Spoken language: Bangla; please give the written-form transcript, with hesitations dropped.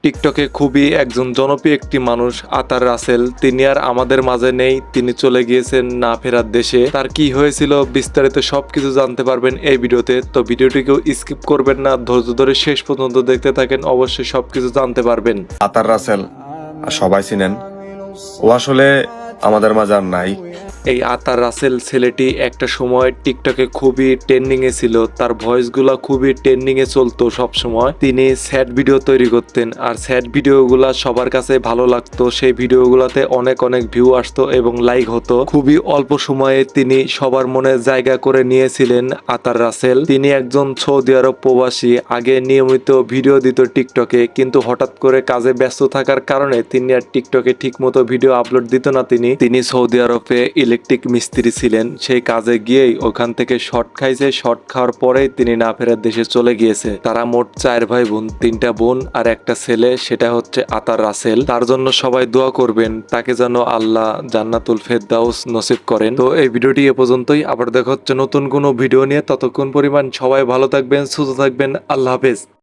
টিকটকে খুবই একজন জনপ্রিয় একটি মানুষ আতার রাসেল, তিনি আর আমাদের মাঝে নেই। তিনি চলে গিয়েছেন না ফেরার দেশে। তার কি হয়েছিল বিস্তারিত সবকিছু জানতে পারবেন এই ভিডিওতে। তো ভিডিওটিকেও স্কিপ করবেন না, ধৈর্য ধরে শেষ পর্যন্ত দেখতে থাকেন, অবশ্যই সবকিছু জানতে পারবেন। আতার রাসেল সবাই চিনেন, ও আসলে আমাদের মাঝে আর নাই। এই আতার রাসেল ছেলেটি একটা সময় টিকটকে খুবই ট্রেন্ডিং এ ছিল, তার ভয়েসগুলা খুবই ট্রেন্ডিং এ চলতো সব সময়। তিনি স্যাড ভিডিও তৈরি করতেন, আর স্যাড ভিডিওগুলা সবার কাছে ভালো লাগতো। সেই ভিডিওগুলোতে অনেক অনেক ভিউ আসতো এবং লাইক হতো। খুবই অল্প সময়ে তিনি সবার মনে জায়গা করে নিয়েছিলেন আতার রাসেল। তিনি একজন সৌদি আরব প্রবাসী, আগে নিয়মিত ভিডিও দিত টিকটকে, কিন্তু হঠাৎ করে কাজে ব্যস্ত থাকার কারণে তিনি আর টিকটকে ঠিক মতো ভিডিও আপলোড দিত না। তিনি সৌদি আরবে ইলেকট্রিক মিস্ত্রি ছিলেন। সেই কাজে গিয়েই ওখান থেকে শর্ট খাইছে। শর্ট খাওয়ার পরেই তিনি না ফেরার দেশে চলে গিয়েছে। তারা মোট 4 ভাই বোন, 3টা বোন আর একটা ছেলে, সেটা হচ্ছে আতার রাসেল। তার জন্য সবাই দোয়া করবেন, তাকে যেন আল্লাহ জান্নাতুল ফেরদাউস নসিব করেন। তো এই ভিডিওটি এ পর্যন্তই, আবার দেখা হচ্ছে নতুন কোনো ভিডিও নিয়ে। ততক্ষণ পরিমাণ সবাই ভালো থাকবেন, সুস্থ থাকবেন। আল্লাহ হাফেজ।